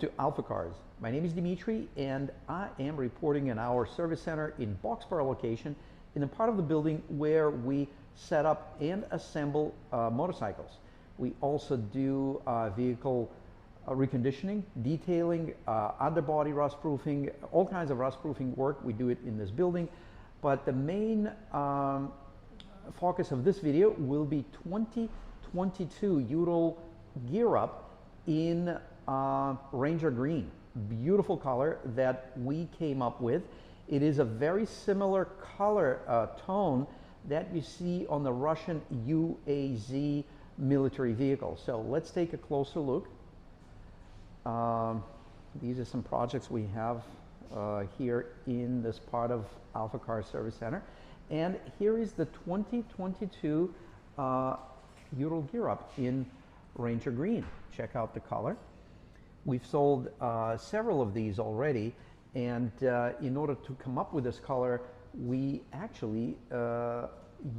to AlphaCars. My name is Dimitri and I am reporting in our service center in Boxborough location in the part of the building where we set up and assemble motorcycles. We also do vehicle reconditioning, detailing, underbody rust proofing, all kinds of rust proofing work. We do it in this building, but the main focus of this video will be 2022 Ural Gear Up in Ranger Green. Beautiful color that we came up with. It is a very similar color tone that you see on the Russian UAZ military vehicle. So let's take a closer look. These are some projects we have here in this part of AlphaCars Service Center. And here is the 2022 Ural Gear Up in Ranger Green. Check out the color. We've sold several of these already, and in order to come up with this color, we actually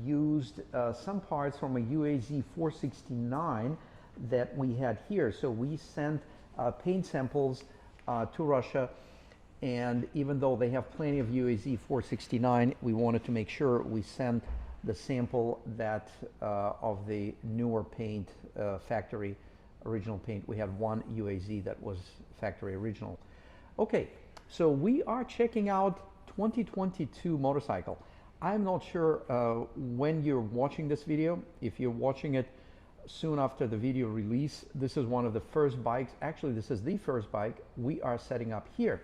used some parts from a UAZ 469 that we had here. So we sent paint samples to Russia, and even though they have plenty of UAZ 469, we wanted to make sure we sent the sample that of the newer paint, factory original paint. We had one UAZ that was factory original. Okay, so we are checking out 2022 motorcycle. I'm not sure when you're watching this video. If you're watching it soon after the video release, this is one of the first bikes. Actually, this is the first bike we are setting up here.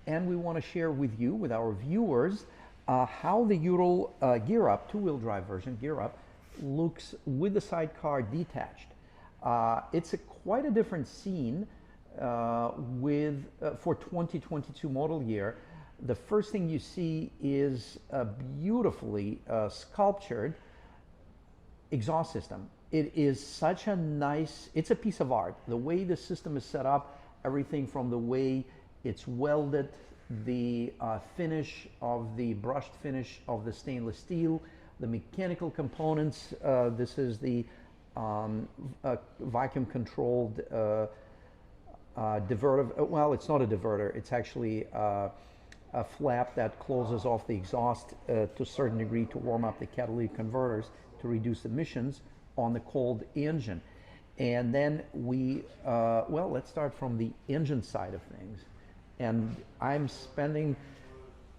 And we want to share with you, with our viewers, how the Ural Gear Up, two-wheel drive version Gear Up, looks with the sidecar detached. It's quite a different scene for 2022 model year. The first thing you see is a beautifully sculptured exhaust system. It is such a nice, it's a piece of art. The way the system is set up, everything from the way it's welded, the finish of the brushed finish of the stainless steel, the mechanical components. This is the vacuum controlled diverter. Well, it's not a diverter, it's actually a flap that closes off the exhaust to a certain degree to warm up the catalytic converters to reduce emissions on the cold engine. And then we, well, let's start from the engine side of things. And I'm spending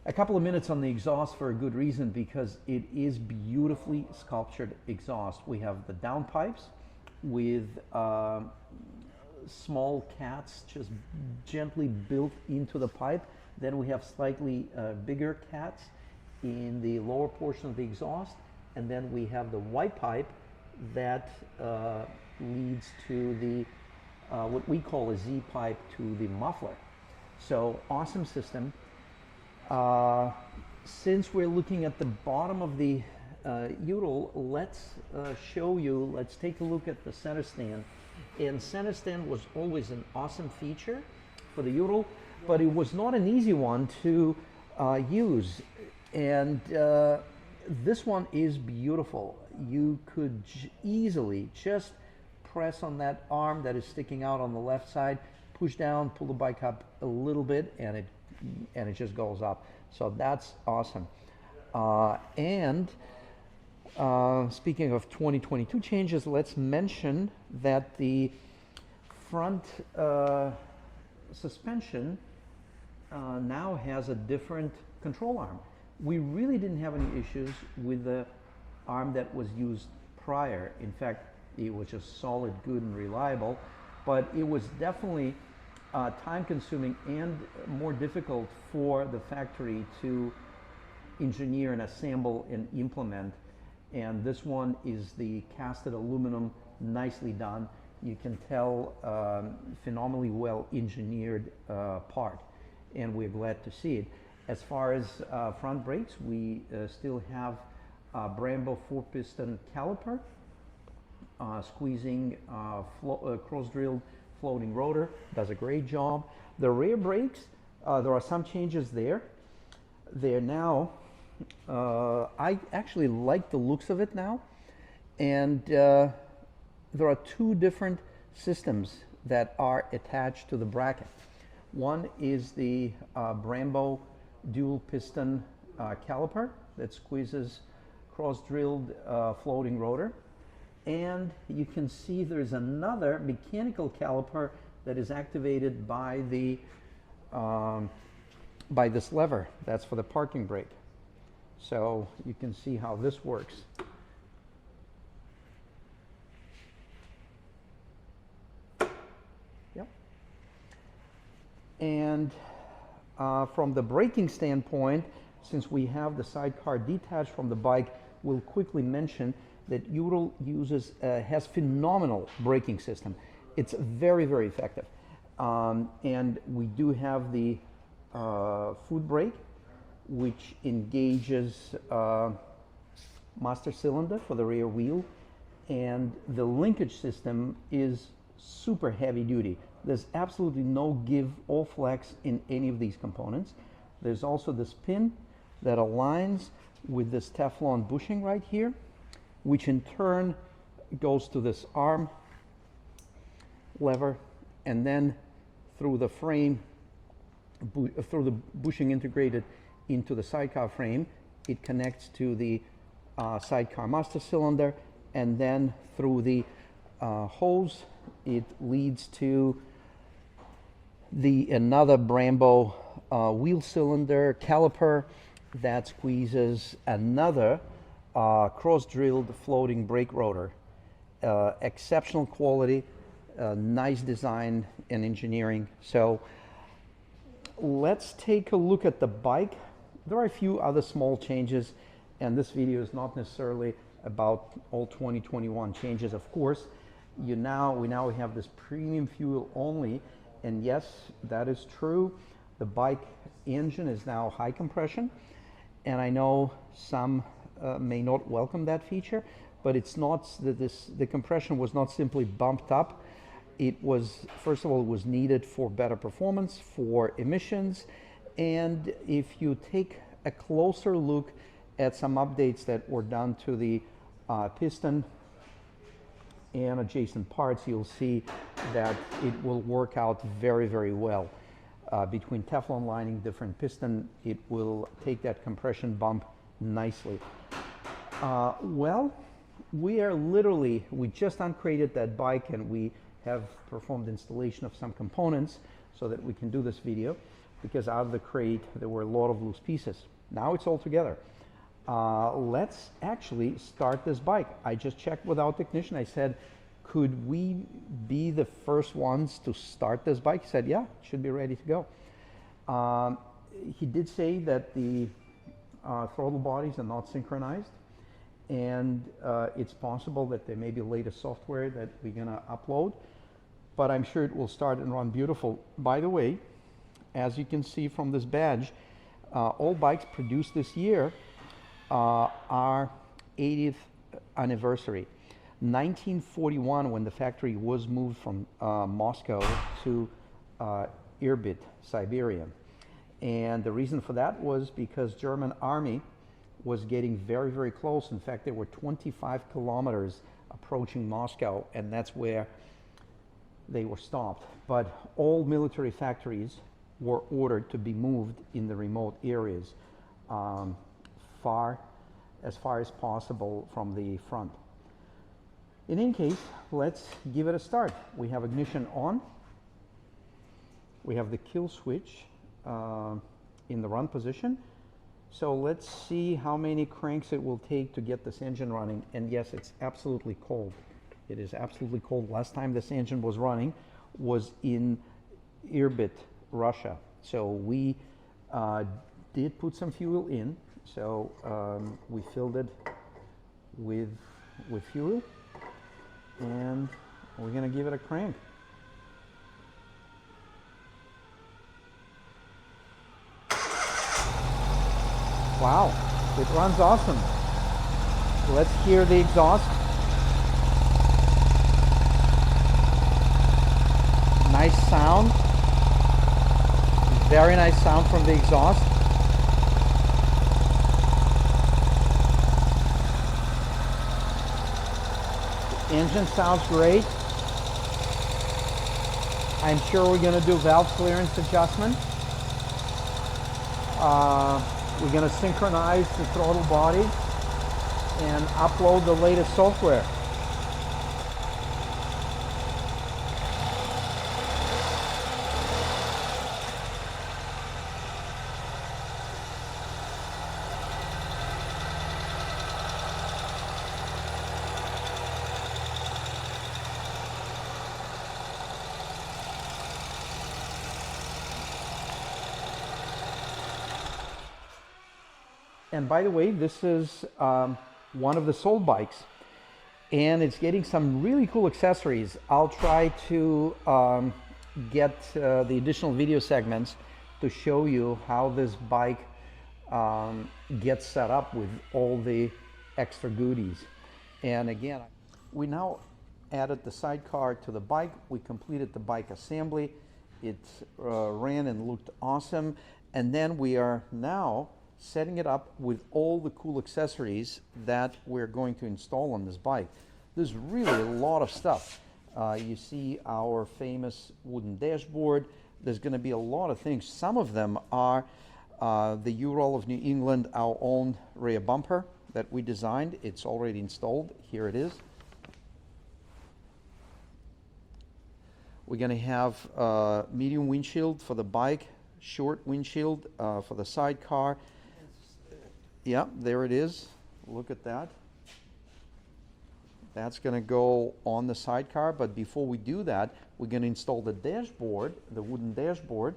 a couple of minutes on the exhaust for a good reason, because it is beautifully sculptured exhaust. We have the downpipes with small cats just gently built into the pipe. Then we have slightly bigger cats in the lower portion of the exhaust. And then we have the white pipe that leads to the what we call a Z pipe to the muffler. So awesome system. Since we're looking at the bottom of the Ural, let's show you, let's take a look at the center stand. And center stand was always an awesome feature for the Ural, but it was not an easy one to use. And this one is beautiful. You could easily just press on that arm that is sticking out on the left side, push down, pull the bike up a little bit, and it just goes up. So that's awesome. Speaking of 2022 changes, let's mention that the front suspension now has a different control arm. We really didn't have any issues with the arm that was used prior. In fact, it was just solid, good, and reliable, but it was definitely time-consuming and more difficult for the factory to engineer and assemble and implement. And this one is the casted aluminum, nicely done. You can tell phenomenally well engineered part, and we're glad to see it. As far as front brakes, we still have Brembo 4-piston caliper, squeezing cross-drilled floating rotor, does a great job. The rear brakes, there are some changes there. They're now, I actually like the looks of it now, and there are two different systems that are attached to the bracket. One is the Brembo dual piston caliper that squeezes cross-drilled floating rotor. And you can see there's another mechanical caliper that is activated by the by this lever. That's for the parking brake. So you can see how this works. Yep. And from the braking standpoint, since we have the sidecar detached from the bike, we'll quickly mention that Ural has phenomenal braking system. It's very, very effective. And we do have the foot brake, which engages master cylinder for the rear wheel, and the linkage system is super heavy duty. There's absolutely no give or flex in any of these components. There's also this pin that aligns with this Teflon bushing right here, which in turn goes to this arm lever, and then through the frame, through the bushing integrated into the sidecar frame, it connects to the sidecar master cylinder, and then through the hose, it leads to another Brembo wheel cylinder caliper that squeezes another cross-drilled floating brake rotor. Exceptional quality, nice design and engineering. So let's take a look at the bike. There are a few other small changes, and this video is not necessarily about all 2021 changes. Of course, we now have this premium fuel only, and yes, that is true. The bike engine is now high compression, and I know some may not welcome that feature, but it's not that the compression was not simply bumped up. It was, first of all, it was needed for better performance, for emissions, and if you take a closer look at some updates that were done to the piston and adjacent parts, you'll see that it will work out very, very well. Between Teflon lining, different piston, it will take that compression bump nicely. Well, we just uncrated that bike, and we have performed installation of some components so that we can do this video, because out of the crate there were a lot of loose pieces. Now it's all together. Let's actually start this bike. I just checked with our technician. I said, could we be the first ones to start this bike? He said, yeah, it should be ready to go. He did say that the throttle bodies are not synchronized, and it's possible that there may be latest software that we're gonna upload, but I'm sure it will start and run beautiful. By the way, as you can see from this badge, all bikes produced this year are 80th anniversary. 1941, when the factory was moved from Moscow to Irbit, Siberia. And the reason for that was because German army was getting very, very close. In fact, they were 25 kilometers approaching Moscow, and that's where they were stopped. But all military factories were ordered to be moved in the remote areas, as far as possible from the front. In any case, let's give it a start. We have ignition on. We have the kill switch in the run position. So let's see how many cranks it will take to get this engine running. And yes, it's absolutely cold. It is absolutely cold. Last time this engine was running was in Irbit, Russia. So we did put some fuel in. So we filled it with fuel, and we're gonna give it a crank. Wow, it runs awesome. Let's hear the exhaust. Nice sound. Very nice sound from the exhaust. The engine sounds great. I'm sure we're going to do valve clearance adjustment. We're going to synchronize the throttle body and upload the latest software. And by the way, this is one of the sold bikes, and it's getting some really cool accessories. I'll try to get the additional video segments to show you how this bike gets set up with all the extra goodies. And again, we now added the sidecar to the bike. We completed the bike assembly. It ran and looked awesome. And then we are now setting it up with all the cool accessories that we're going to install on this bike. There's really a lot of stuff. You see our famous wooden dashboard. There's going to be a lot of things. Some of them are the Ural of New England, our own rear bumper that we designed. It's already installed. Here it is. We're going to have medium windshield for the bike, short windshield for the sidecar. Yeah, there it is. Look at that. That's going to go on the sidecar, but before we do that, we're going to install the dashboard, the wooden dashboard,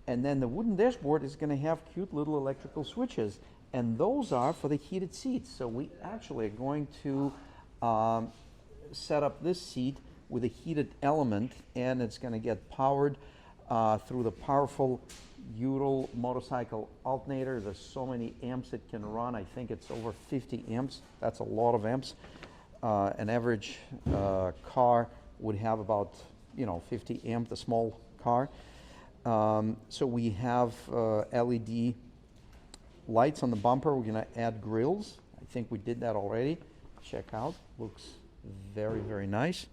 and then the wooden dashboard is going to have cute little electrical switches, and those are for the heated seats. So we actually are going to set up this seat with a heated element, and it's going to get powered through the powerful Ural motorcycle alternator. There's so many amps it can run. I think it's over 50 amps. That's a lot of amps. An average car would have about 50 amp, the small car. So we have LED lights on the bumper. We're going to add grills. I think we did that already. Check out. Looks very, very nice.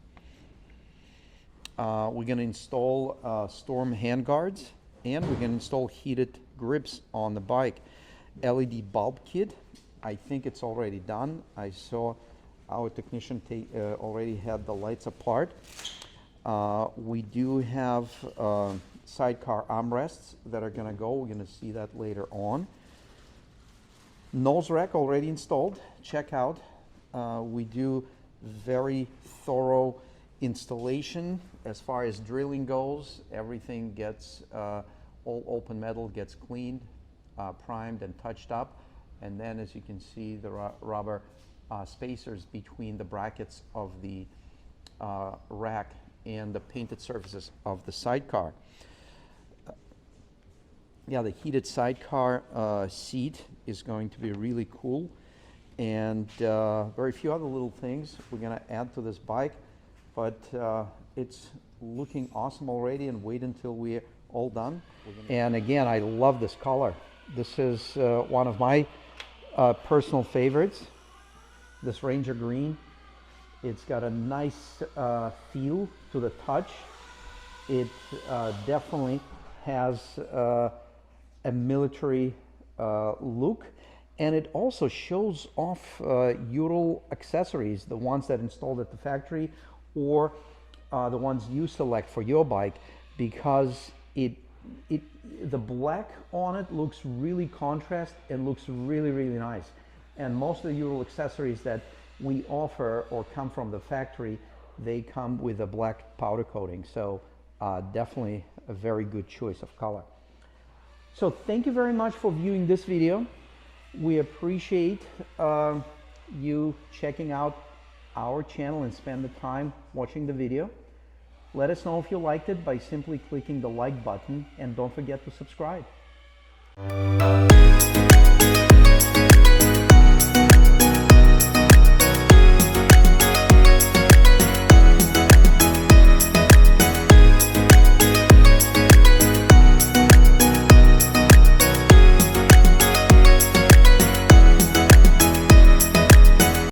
We're going to install storm handguards, and we're going to install heated grips on the bike. LED bulb kit. I think it's already done. I saw our technician already had the lights apart. We do have sidecar armrests that are going to go. We're going to see that later on. Nose rack already installed. Check out. We do very thorough installation as far as drilling goes. Everything gets all open metal gets cleaned, primed and touched up, and then as you can see the rubber spacers between the brackets of the rack and the painted surfaces of the sidecar. Yeah, the heated sidecar seat is going to be really cool, and very few other little things we're going to add to this bike, but it's looking awesome already, and wait until we're all done. And again, I love this color. This is one of my personal favorites, this Ranger green. It's got a nice feel to the touch. It definitely has a military look, and it also shows off Ural accessories, the ones that installed at the factory or the ones you select for your bike, because the black on it looks really contrast and looks really, really nice. And most of the Ural accessories that we offer or come from the factory, they come with a black powder coating. So definitely a very good choice of color. So thank you very much for viewing this video. We appreciate you checking out our channel and spend the time watching the video. Let us know if you liked it by simply clicking the like button, and don't forget to subscribe.